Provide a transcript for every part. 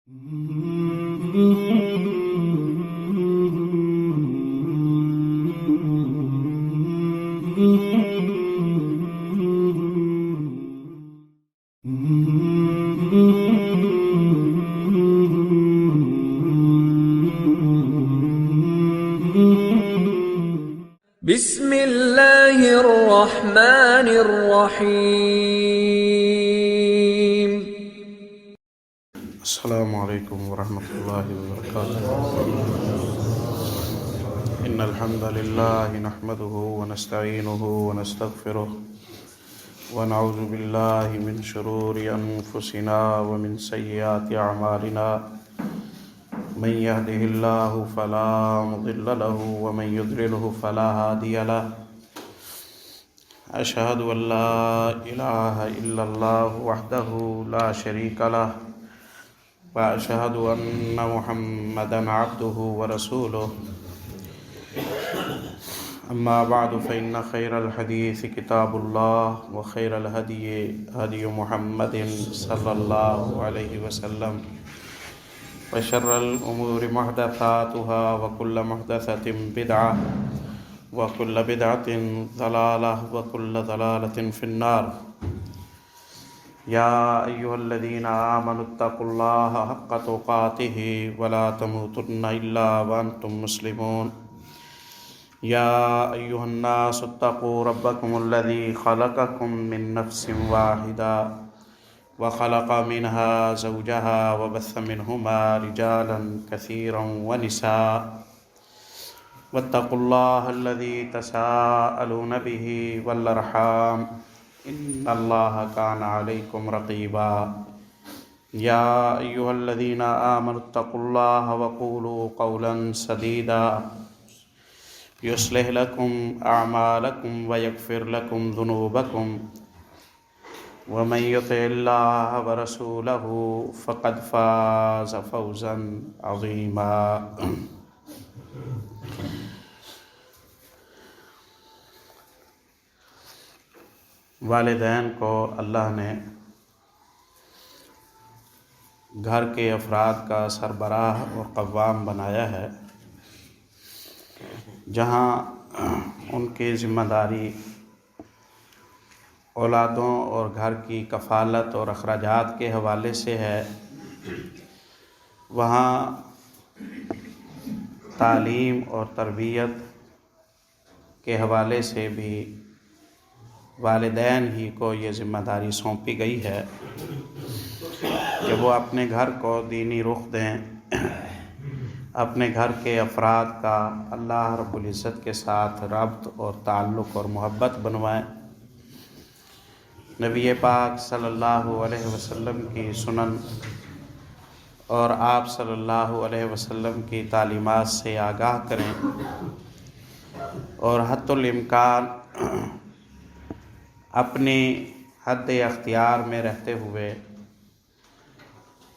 بسم اللہ الرحمن الرحیم۔ السلام علیکم ورحمۃ اللہ وبرکاتہ۔ ان الحمد للہ نحمده ونستعینه ونستغفره ونعوذ باللہ من شرور انفسنا ومن سیئات اعمالنا، من يهده الله فلا مضل له ومن يضلله فلا هادي له، اشهد ان لا اله الا الله وحده لا شريك له، واشهد ان محمدا عبده ورسوله، اما بعد فان خير الحديث كتاب الله، وخير الهدي هدي محمد صلى الله عليه وسلم، وشر الأمور محدثاتها، وكل محدثة بدعة، وكل بدعة ضلالة، وكل ضلالة في النار۔ يا أيها الذين آمنوا اتقوا الله حق تقاته ولا تموتن إلا وأنتم مسلمون۔ يا أيها الناس اتقوا ربكم الذي خلقكم من نفس واحدة، وخلق منها زوجها، وبث منهما رجالا كثيرا ونساء، واتقوا الله الذي تساءلون به والأرحام، إن الله كان عليكم رقيبا۔ يا أيها الذين آمنوا اتقوا الله وقولوا قولا سديدا، يصلح لكم أعمالكم ويغفر لكم ذنوبكم، ومن يطع الله ورسوله فقد فاز فوزا عظيما۔ والدین کو اللہ نے گھر کے افراد کا سربراہ اور قوام بنایا ہے، جہاں ان کی ذمہ داری اولادوں اور گھر کی کفالت اور اخراجات کے حوالے سے ہے، وہاں تعلیم اور تربیت کے حوالے سے بھی والدین ہی کو یہ ذمہ داری سونپی گئی ہے کہ وہ اپنے گھر کو دینی رخ دیں، اپنے گھر کے افراد کا اللہ رب العزت کے ساتھ ربط اور تعلق اور محبت بنوائیں، نبی پاک صلی اللہ علیہ وسلم کی سنن اور آپ صلی اللہ علیہ وسلم کی تعلیمات سے آگاہ کریں، اور حد الامکان اپنی حد اختیار میں رہتے ہوئے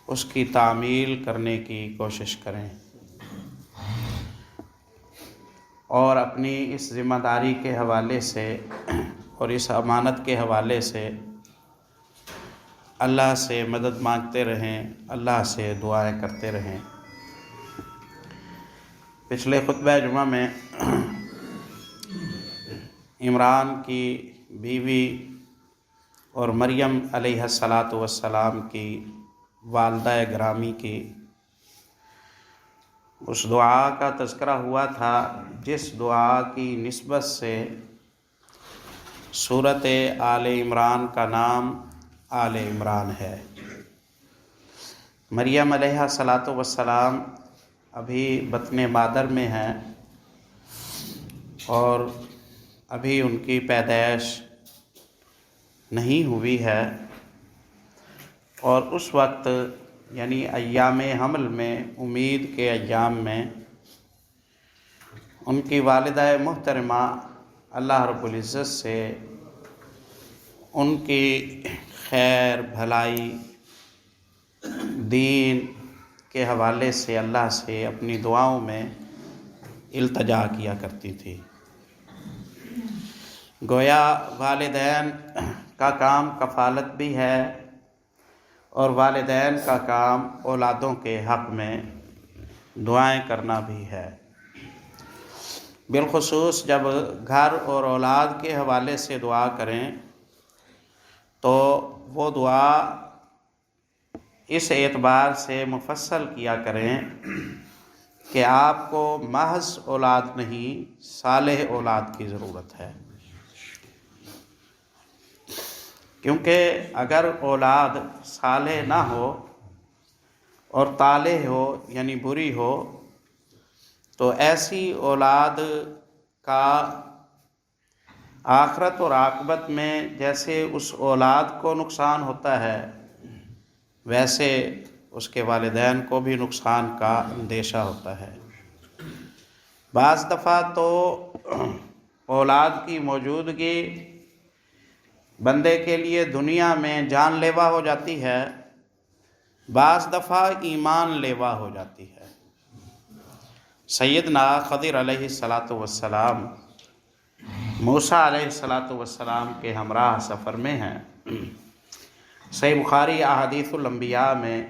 اس کی تعمیل کرنے کی کوشش کریں، اور اپنی اس ذمہ داری کے حوالے سے اور اس امانت کے حوالے سے اللہ سے مدد مانگتے رہیں، اللہ سے دعائیں کرتے رہیں۔ پچھلے خطبہ جمعہ میں عمران کی بیوی اور مریم علیہ السلام کی والدہ گرامی کی اس دعا کا تذکرہ ہوا تھا، جس دعا کی نسبت سے سورۃ آل عمران کا نام آل عمران ہے۔ مریم علیہ السلام ابھی بطن مادر میں ہیں، اور ابھی ان کی پیدائش نہیں ہوئی ہے، اور اس وقت یعنی ایام حمل میں، امید کے ایام میں، ان کی والدہ محترمہ اللہ رب العزت سے ان کی خیر بھلائی دین کے حوالے سے اللہ سے اپنی دعاؤں میں التجا کیا کرتی تھی۔ گویا والدین کا کام کفالت بھی ہے اور والدین کا کام اولادوں کے حق میں دعائیں کرنا بھی ہے۔ بالخصوص جب گھر اور اولاد کے حوالے سے دعا کریں تو وہ دعا اس اعتبار سے مفصل کیا کریں کہ آپ کو محض اولاد نہیں، صالح اولاد کی ضرورت ہے، کیونکہ اگر اولاد صالح نہ ہو اور طالح ہو یعنی بری ہو تو ایسی اولاد کا آخرت اور عاقبت میں جیسے اس اولاد کو نقصان ہوتا ہے ویسے اس کے والدین کو بھی نقصان کا اندیشہ ہوتا ہے۔ بعض دفعہ تو اولاد کی موجودگی بندے کے لیے دنیا میں جان لیوا ہو جاتی ہے، بعض دفعہ ایمان لیوا ہو جاتی ہے۔ سیدنا خضر علیہ السلام موسیٰ علیہ السلام کے ہمراہ سفر میں ہیں۔ صحیح بخاری احادیث الانبیاء میں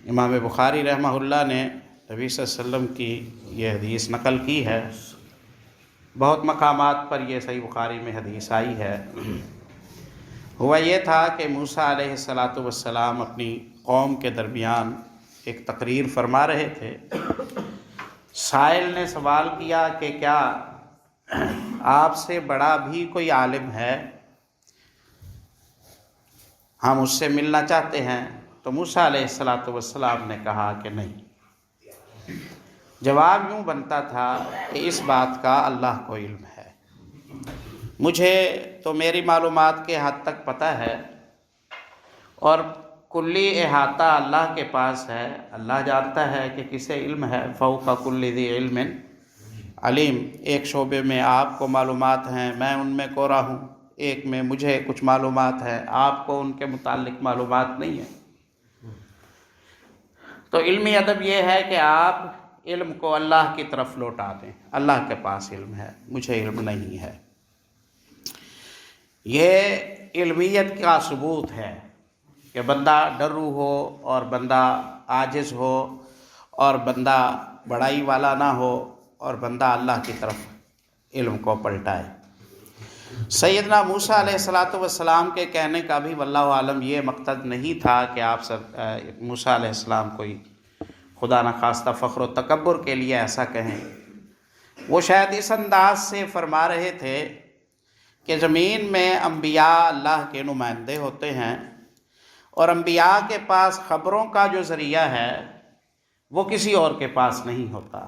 امام بخاری رحمہ اللہ نے نبی صلی اللہ علیہ وسلم کی یہ حدیث نقل کی ہے، بہت مقامات پر یہ صحیح بخاری میں حدیث آئی ہے۔ ہوا یہ تھا کہ موسیٰ علیہ السلام اپنی قوم کے درمیان ایک تقریر فرما رہے تھے۔ سائل نے سوال کیا کہ کیا آپ سے بڑا بھی کوئی عالم ہے؟ ہم اس سے ملنا چاہتے ہیں۔ تو موسیٰ علیہ السلام نے کہا کہ نہیں۔ جواب یوں بنتا تھا کہ اس بات کا اللہ کو علم ہے، مجھے تو میری معلومات کے حد تک پتہ ہے، اور کلی احاطہ اللہ کے پاس ہے۔ اللہ جانتا ہے کہ کسے علم ہے۔ فوق کل ذی علم علیم، ایک شعبے میں آپ کو معلومات ہیں، میں ان میں کوڑا ہوں، ایک میں مجھے کچھ معلومات ہیں، آپ کو ان کے متعلق معلومات نہیں ہے۔ تو علمی ادب یہ ہے کہ آپ علم کو اللہ کی طرف لوٹا دیں، اللہ کے پاس علم ہے، مجھے علم نہیں ہے۔ یہ علمیت کا ثبوت ہے کہ بندہ ڈرو ہو اور بندہ عاجز ہو اور بندہ بڑائی والا نہ ہو اور بندہ اللہ کی طرف علم کو پلٹائے۔ سیدنا موسیٰ علیہ السلام کے کہنے کا بھی واللہ عالم یہ مقصد نہیں تھا کہ آپ موسیٰ علیہ السلام کوئی خدا نخواستہ فخر و تکبر کے لیے ایسا کہیں۔ وہ شاید اس انداز سے فرما رہے تھے کہ زمین میں انبیاء اللہ کے نمائندے ہوتے ہیں، اور انبیاء کے پاس خبروں کا جو ذریعہ ہے وہ کسی اور کے پاس نہیں ہوتا۔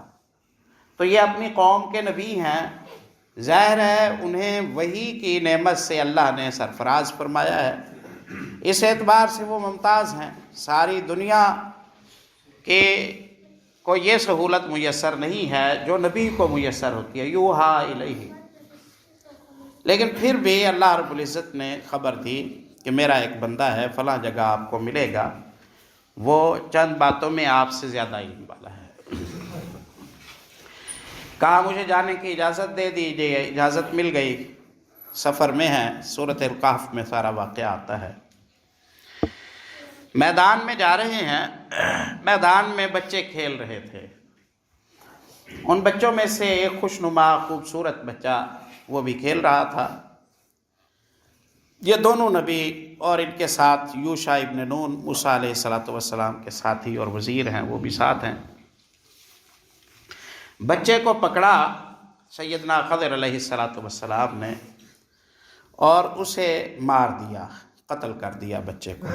تو یہ اپنی قوم کے نبی ہیں، ظاہر ہے انہیں وحی کی نعمت سے اللہ نے سرفراز فرمایا ہے، اس اعتبار سے وہ ممتاز ہیں۔ ساری دنیا کے کو یہ سہولت میسر نہیں ہے جو نبی کو میسر ہوتی ہے، یوحا الیہ۔ لیکن پھر بھی اللہ رب العزت نے خبر دی کہ میرا ایک بندہ ہے، فلاں جگہ آپ کو ملے گا، وہ چند باتوں میں آپ سے زیادہ علم والا ہے۔ کہا مجھے جانے کی اجازت دے دیجیے، اجازت مل گئی۔ سفر میں ہے، سورۃ الکہف میں سارا واقعہ آتا ہے۔ میدان میں جا رہے ہیں، میدان میں بچے کھیل رہے تھے۔ ان بچوں میں سے ایک خوشنما خوبصورت بچہ وہ بھی کھیل رہا تھا۔ یہ دونوں نبی اور ان کے ساتھ یوشع ابن نون موسیٰ علیہ السلام کے ساتھی اور وزیر ہیں، وہ بھی ساتھ ہیں۔ بچے کو پکڑا سیدنا خضر علیہ السلام نے اور اسے مار دیا، قتل کر دیا بچے کو۔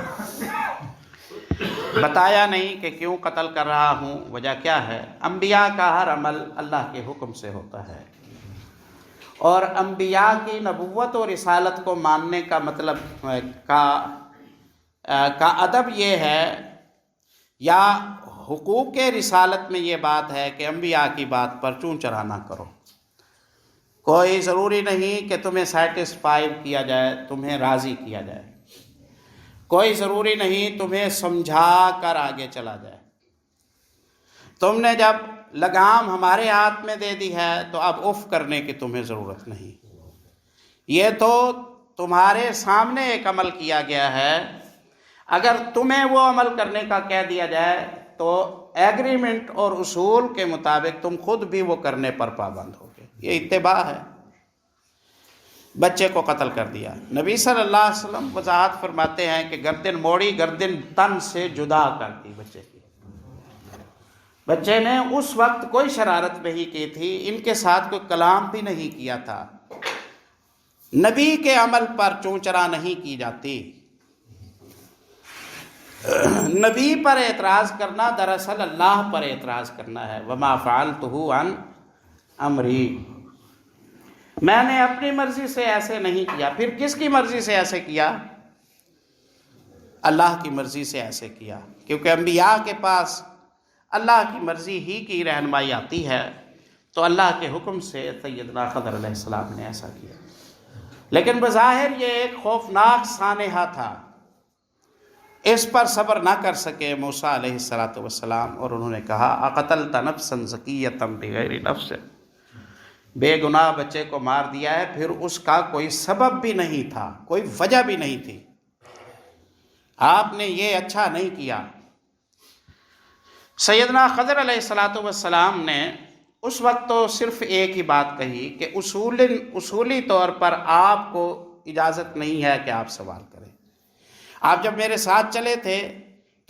بتایا نہیں کہ کیوں قتل کر رہا ہوں، وجہ کیا ہے۔ انبیاء کا ہر عمل اللہ کے حکم سے ہوتا ہے، اور انبیاء کی نبوت اور رسالت کو ماننے کا مطلب کا ادب یہ ہے، یا حقوق رسالت میں یہ بات ہے کہ انبیاء کی بات پر چون چرا نہ کرو۔ کوئی ضروری نہیں کہ تمہیں سیٹسفائی کیا جائے، تمہیں راضی کیا جائے، کوئی ضروری نہیں تمہیں سمجھا کر آگے چلا جائے۔ تم نے جب لگام ہمارے ہاتھ میں دے دی ہے تو اب اف کرنے کی تمہیں ضرورت نہیں۔ یہ تو تمہارے سامنے ایک عمل کیا گیا ہے، اگر تمہیں وہ عمل کرنے کا کہہ دیا جائے تو ایگریمنٹ اور اصول کے مطابق تم خود بھی وہ کرنے پر پابند ہوگے. یہ اتباع ہے. بچے کو قتل کر دیا. نبی صلی اللہ علیہ وسلم وضاحت فرماتے ہیں کہ گردن موڑی، گردن تن سے جدا کر دی بچے کی. بچے نے اس وقت کوئی شرارت نہیں کی تھی، ان کے ساتھ کوئی کلام بھی نہیں کیا تھا. نبی کے عمل پر چونچرا نہیں کی جاتی. نبی پر اعتراض کرنا دراصل اللہ پر اعتراض کرنا ہے. وما فعلتہ عن امری، میں نے اپنی مرضی سے ایسے نہیں کیا. پھر کس کی مرضی سے ایسے کیا؟ اللہ کی مرضی سے ایسے کیا، کیونکہ انبیاء کے پاس اللہ کی مرضی ہی کی رہنمائی آتی ہے. تو اللہ کے حکم سے سیدنا خضر علیہ السلام نے ایسا کیا. لیکن بظاہر یہ ایک خوفناک سانحہ تھا. اس پر صبر نہ کر سکے موسیٰ علیہ السلام، اور انہوں نے کہا اقتلت نفسا زکیۃ بغیر نفس، بے گناہ بچے کو مار دیا ہے، پھر اس کا کوئی سبب بھی نہیں تھا، کوئی وجہ بھی نہیں تھی، آپ نے یہ اچھا نہیں کیا. سیدنا خضر علیہ السلام نے اس وقت تو صرف ایک ہی بات کہی کہ اصولی طور پر آپ کو اجازت نہیں ہے کہ آپ سوال کریں. آپ جب میرے ساتھ چلے تھے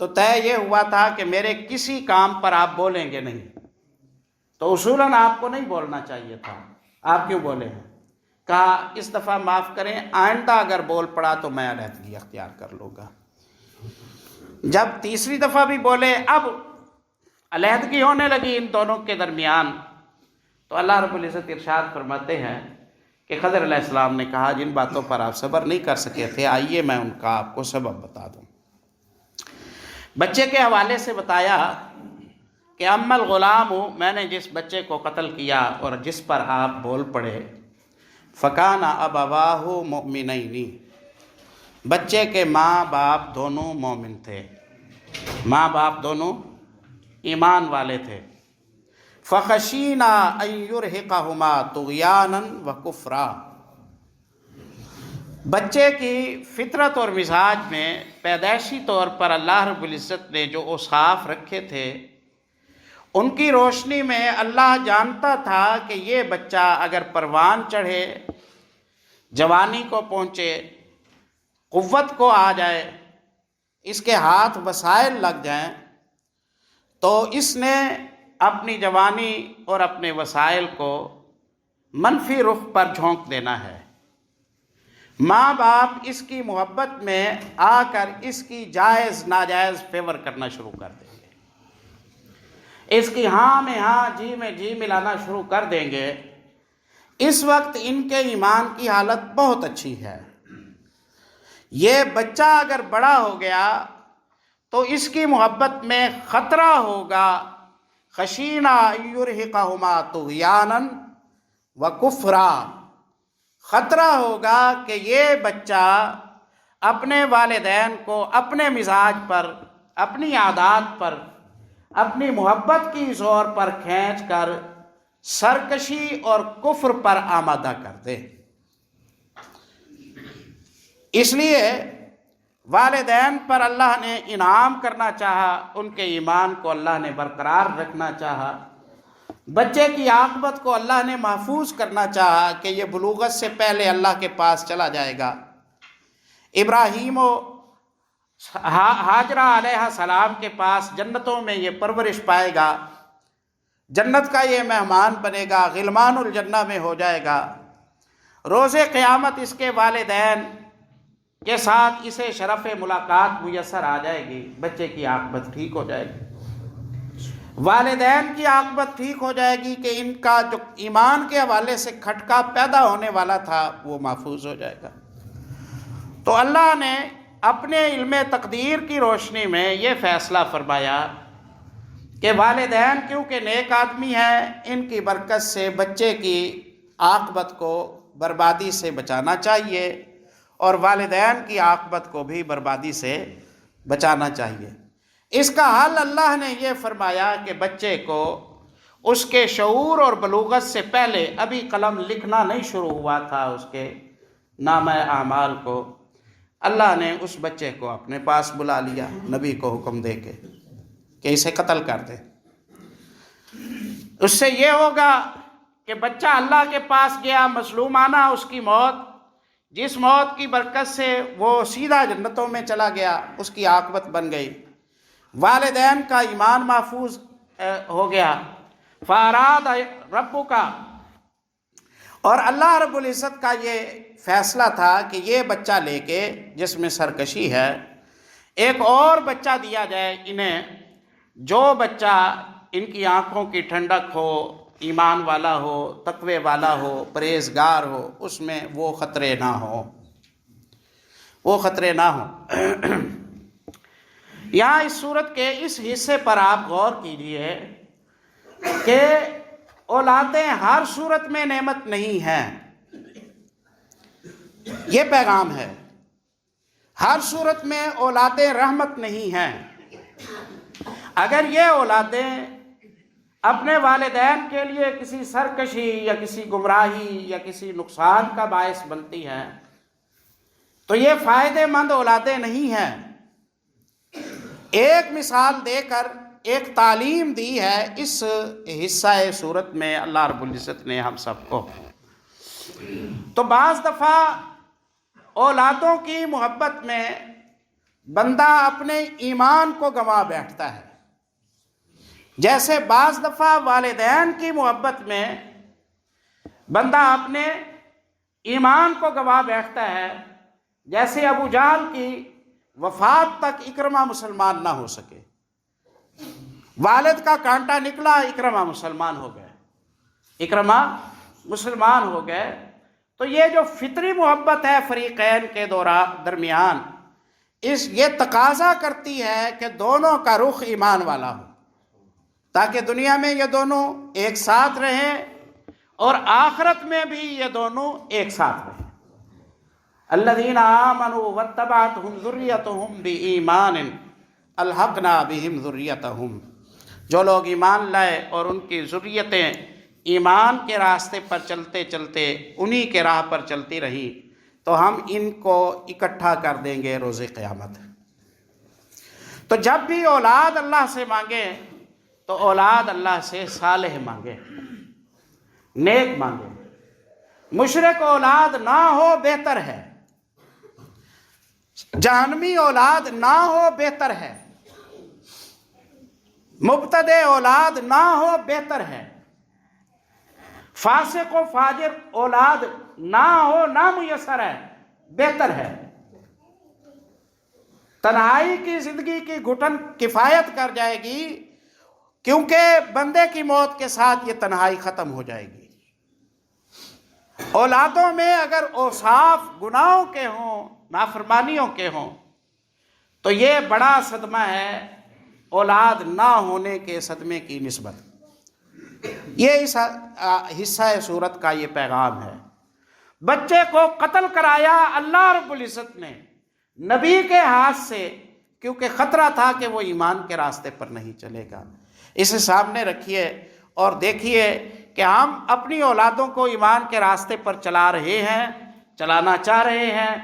تو طے یہ ہوا تھا کہ میرے کسی کام پر آپ بولیں گے نہیں، تو اصولاً آپ کو نہیں بولنا چاہیے تھا. آپ کیوں بولے ہیں؟ کہا اس دفعہ معاف کریں، آئندہ اگر بول پڑا تو میں علیحدگی اختیار کر لوں گا. جب تیسری دفعہ بھی بولے، اب علیحدگی ہونے لگی ان دونوں کے درمیان، تو اللہ رب العزت ارشاد فرماتے ہیں کہ خضر علیہ السلام نے کہا جن باتوں پر آپ صبر نہیں کر سکے تھے، آئیے میں ان کا آپ کو سبب بتا دوں. بچے کے حوالے سے بتایا کہ اما الغلام، میں نے جس بچے کو قتل کیا اور جس پر آپ بول پڑے، فکان ابواہ مؤمنین، بچے کے ماں باپ دونوں مومن تھے، ماں باپ دونوں ایمان والے تھے. فخشینا ان یرہقہما طغیانا وکفرا، بچے کی فطرت اور مزاج میں پیدائشی طور پر اللہ رب العزت نے جو اوصاف رکھے تھے، ان کی روشنی میں اللہ جانتا تھا کہ یہ بچہ اگر پروان چڑھے، جوانی کو پہنچے، قوت کو آ جائے، اس کے ہاتھ وسائل لگ جائیں، تو اس نے اپنی جوانی اور اپنے وسائل کو منفی رخ پر جھونک دینا ہے. ماں باپ اس کی محبت میں آ کر اس کی جائز ناجائز فیور کرنا شروع کر دیں گے، اس کی ہاں میں ہاں، جی میں جی ملانا شروع کر دیں گے. اس وقت ان کے ایمان کی حالت بہت اچھی ہے. یہ بچہ اگر بڑا ہو گیا تو اس کی محبت میں خطرہ ہوگا. خشینا ان یرہقہما طغیانا وکفرا، خطرہ ہوگا کہ یہ بچہ اپنے والدین کو اپنے مزاج پر، اپنی عادات پر، اپنی محبت کی زور پر کھینچ کر سرکشی اور کفر پر آمادہ کر دے. اس لیے والدین پر اللہ نے انعام کرنا چاہا، ان کے ایمان کو اللہ نے برقرار رکھنا چاہا، بچے کی عاقبت کو اللہ نے محفوظ کرنا چاہا کہ یہ بلوغت سے پہلے اللہ کے پاس چلا جائے گا. ابراہیم و ہاجرہ علیہ السلام کے پاس جنتوں میں یہ پرورش پائے گا، جنت کا یہ مہمان بنے گا، غلمان الجنہ میں ہو جائے گا. روز قیامت اس کے والدین کے ساتھ اسے شرف ملاقات میسر آ جائے گی، بچے کی عاقبت ٹھیک ہو جائے گی، والدین کی عاقبت ٹھیک ہو جائے گی کہ ان کا جو ایمان کے حوالے سے کھٹکا پیدا ہونے والا تھا وہ محفوظ ہو جائے گا. تو اللہ نے اپنے علم تقدیر کی روشنی میں یہ فیصلہ فرمایا کہ والدین کیونکہ نیک آدمی ہیں، ان کی برکت سے بچے کی عاقبت کو بربادی سے بچانا چاہیے، اور والدین کی عاقبت کو بھی بربادی سے بچانا چاہیے. اس کا حل اللہ نے یہ فرمایا کہ بچے کو اس کے شعور اور بلوغت سے پہلے، ابھی قلم لکھنا نہیں شروع ہوا تھا اس کے نامہ اعمال کو، اللہ نے اس بچے کو اپنے پاس بلا لیا نبی کو حکم دے کے کہ اسے قتل کر دے۔ اس سے یہ ہوگا کہ بچہ اللہ کے پاس گیا، مظلومانہ اس کی موت، جس موت کی برکت سے وہ سیدھا جنتوں میں چلا گیا، اس کی عاقبت بن گئی، والدین کا ایمان محفوظ ہو گیا۔ فاراد ربک، اور اللہ رب العزت کا یہ فیصلہ تھا کہ یہ بچہ لے کے جس میں سرکشی ہے، ایک اور بچہ دیا جائے انہیں، جو بچہ ان کی آنکھوں کی ٹھنڈک ہو، ایمان والا ہو، تقوی والا ہو، پرہیزگار ہو، اس میں وہ خطرے نہ ہوں، وہ خطرے نہ ہوں۔ یہاں اس صورت کے اس حصے پر آپ غور کیجئے کہ اولادیں ہر صورت میں نعمت نہیں ہیں، یہ پیغام ہے۔ ہر صورت میں اولادیں رحمت نہیں ہیں۔ اگر یہ اولادیں اپنے والدین کے لیے کسی سرکشی یا کسی گمراہی یا کسی نقصان کا باعث بنتی ہیں تو یہ فائدہ مند اولادیں نہیں ہیں۔ ایک مثال دے کر ایک تعلیم دی ہے اس حصہ صورت میں اللہ رب العزت نے ہم سب کو۔ تو بعض دفعہ اولادوں کی محبت میں بندہ اپنے ایمان کو گنوا بیٹھتا ہے، جیسے بعض دفعہ والدین کی محبت میں بندہ اپنے ایمان کو گنوا بیٹھتا ہے، جیسے ابو جہل کی وفات تک اکرمہ مسلمان نہ ہو سکے، والد کا کانٹا نکلا، اکرمہ مسلمان ہو گئے، اکرمہ مسلمان ہو گئے۔ تو یہ جو فطری محبت ہے فریقین کے درمیان، یہ تقاضا کرتی ہے کہ دونوں کا رخ ایمان والا ہو، تاکہ دنیا میں یہ دونوں ایک ساتھ رہیں اور آخرت میں بھی یہ دونوں ایک ساتھ رہیں۔ الذین آمنوا واتبعتہم ذریتہم بإیمان الحقنا بہم ذریتہم، جو لوگ ایمان لائے اور ان کی ذریتیں ایمان کے راستے پر چلتے چلتے انہی کے راہ پر چلتی رہی تو ہم ان کو اکٹھا کر دیں گے روز قیامت۔ تو جب بھی اولاد اللہ سے مانگے تو اولاد اللہ سے صالح مانگے، نیک مانگے۔ مشرک اولاد نہ ہو بہتر ہے، جہنمی اولاد نہ ہو بہتر ہے، مبتدع اولاد نہ ہو بہتر ہے، فاسق و فاجر اولاد نہ ہو نامیسر ہے، بہتر ہے۔ تنہائی کی زندگی کی گھٹن کفایت کر جائے گی، کیونکہ بندے کی موت کے ساتھ یہ تنہائی ختم ہو جائے گی۔ اولادوں میں اگر اوصاف گناہوں کے ہوں، نافرمانیوں کے ہوں، تو یہ بڑا صدمہ ہے اولاد نہ ہونے کے صدمے کی نسبت۔ یہ اس حصہ صورت کا یہ پیغام ہے۔ بچے کو قتل کرایا اللہ رب العزت نے نبی کے ہاتھ سے، کیونکہ خطرہ تھا کہ وہ ایمان کے راستے پر نہیں چلے گا۔ اسے سامنے رکھیے اور دیکھیے کہ ہم اپنی اولادوں کو ایمان کے راستے پر چلا رہے ہیں، چلانا چاہ رہے ہیں،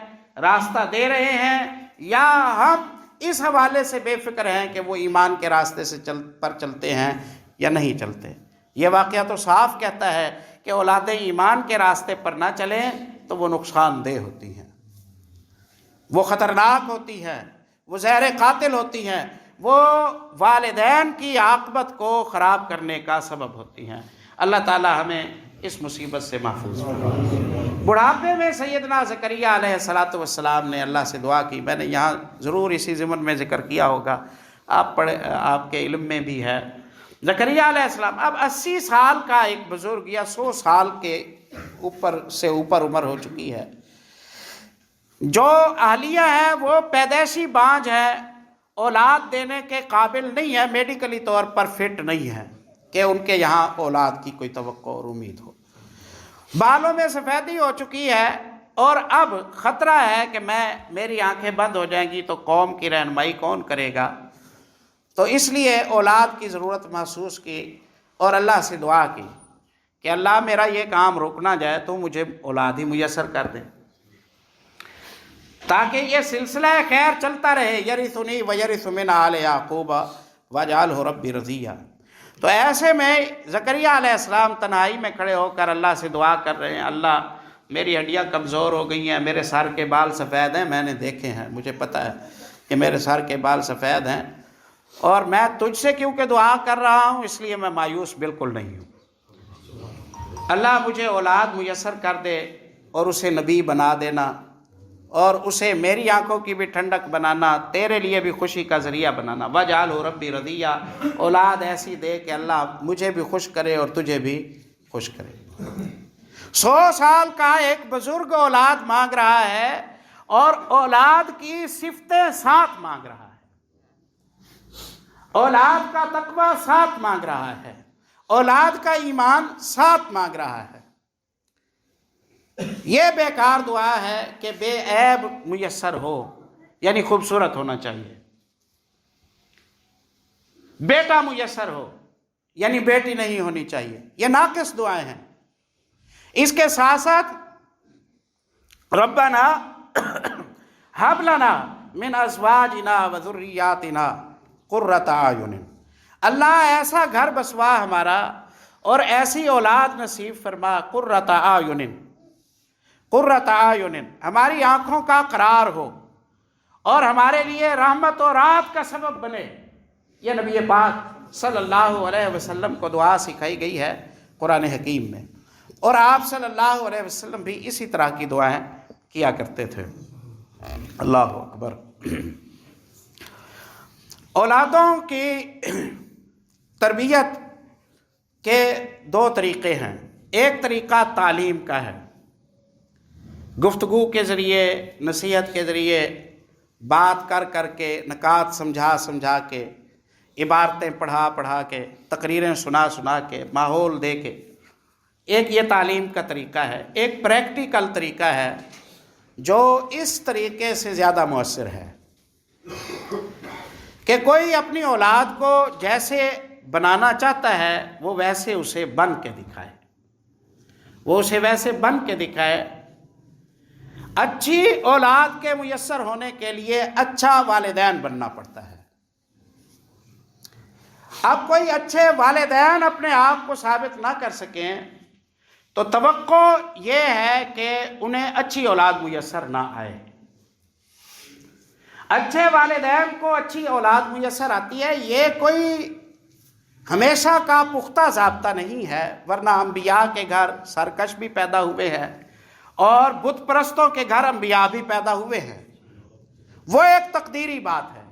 راستہ دے رہے ہیں، یا ہم اس حوالے سے بے فکر ہیں کہ وہ ایمان کے راستے سے پر چلتے ہیں یا نہیں چلتے۔ یہ واقعہ تو صاف کہتا ہے کہ اولادیں ایمان کے راستے پر نہ چلیں تو وہ نقصان دہ ہوتی ہیں، وہ خطرناک ہوتی ہیں، وہ زہر قاتل ہوتی ہیں، وہ والدین کی عاقبت کو خراب کرنے کا سبب ہوتی ہیں۔ اللہ تعالی ہمیں اس مصیبت سے محفوظ کرے۔ بڑھاپے میں سیدنا زکریا علیہ السلام نے اللہ سے دعا کی، میں نے یہاں ضرور اسی ضمن میں ذکر کیا ہوگا، آپ کے علم میں بھی ہے۔ زکریا علیہ السلام اب 80 سال کا ایک بزرگ، یا 100 سال کے اوپر عمر ہو چکی ہے۔ جو اہلیہ ہے وہ پیدائشی بانجھ ہے، اولاد دینے کے قابل نہیں ہے، میڈیکلی طور پر فٹ نہیں ہے کہ ان کے یہاں اولاد کی کوئی توقع اور امید ہو۔ بالوں میں سفیدی ہو چکی ہے اور اب خطرہ ہے کہ میری آنکھیں بند ہو جائیں گی تو قوم کی رہنمائی کون کرے گا۔ تو اس لیے اولاد کی ضرورت محسوس کی اور اللہ سے دعا کی کہ اللہ میرا یہ کام رک نہ جائے تو مجھے اولاد ہی میسر کر دیں۔ تاکہ یہ سلسلہ خیر چلتا رہے، یرثنی ویرث من آل یعقوب واجعلہ ربی رضیہ۔ تو ایسے میں زکریا علیہ السلام تنہائی میں کھڑے ہو کر اللہ سے دعا کر رہے ہیں، اللہ میری ہڈیاں کمزور ہو گئی ہیں، میرے سر کے بال سفید ہیں، میں نے دیکھے ہیں، مجھے پتہ ہے کہ میرے سر کے بال سفید ہیں، اور میں تجھ سے کیونکہ دعا کر رہا ہوں اس لیے میں مایوس بالکل نہیں ہوں۔ اللہ مجھے اولاد میسر کر دے اور اسے نبی بنا دینا، اور اسے میری آنکھوں کی بھی ٹھنڈک بنانا، تیرے لیے بھی خوشی کا ذریعہ بنانا۔ وَاجْعَلْهُ رَبِّي رَضِيًّا، اولاد ایسی دے کہ اللہ مجھے بھی خوش کرے اور تجھے بھی خوش کرے۔ 100 سال کا ایک بزرگ اولاد مانگ رہا ہے، اور اولاد کی صفتیں ساتھ مانگ رہا ہے، اولاد کا تقوی ساتھ مانگ رہا ہے، اولاد کا ایمان ساتھ مانگ رہا ہے۔ یہ بیکار دعا ہے کہ بے عیب میسر ہو، یعنی خوبصورت ہونا چاہیے، بیٹا میسر ہو یعنی بیٹی نہیں ہونی چاہیے، یہ ناقص دعائیں ہیں۔ اس کے ساتھ ساتھ ربنا ہب لنا من ازواجنا وذریاتنا قرۃ اعین، اللہ ایسا گھر بسوا ہمارا اور ایسی اولاد نصیب فرما، قرۃ اعین، قرۃ اعین ہماری آنکھوں کا قرار ہو اور ہمارے لیے رحمت و راحت کا سبب بنے۔ یہ نبی پاک صلی اللہ علیہ وسلم کو دعا سکھائی گئی ہے قرآن حکیم میں، اور آپ صلی اللہ علیہ وسلم بھی اسی طرح کی دعائیں کیا کرتے تھے۔ اللہ اکبر۔ اولادوں کی تربیت کے 2 طریقے ہیں۔ ایک طریقہ تعلیم کا ہے، گفتگو کے ذریعے، نصیحت کے ذریعے، بات کر کر کے، نکات سمجھا کے، عبارتیں پڑھا کے، تقریریں سنا کے، ماحول دے کے، ایک یہ تعلیم کا طریقہ ہے۔ ایک پریکٹیکل طریقہ ہے جو اس طریقے سے زیادہ مؤثر ہے کہ کوئی اپنی اولاد کو جیسے بنانا چاہتا ہے وہ ویسے اسے بن کے دکھائے، وہ اسے ویسے بن کے دکھائے۔ اچھی اولاد کے میسر ہونے کے لیے اچھا والدین بننا پڑتا ہے۔ اب کوئی اچھے والدین اپنے آپ کو ثابت نہ کر سکیں تو توقع یہ ہے کہ انہیں اچھی اولاد میسر نہ آئے۔ اچھے والدین کو اچھی اولاد میسر آتی ہے، یہ کوئی ہمیشہ کا پختہ ضابطہ نہیں ہے، ورنہ انبیاء کے گھر سرکش بھی پیدا ہوئے ہیں اور بت پرستوں کے گھر انبیاء بھی پیدا ہوئے ہیں۔ وہ ایک تقدیری بات ہے۔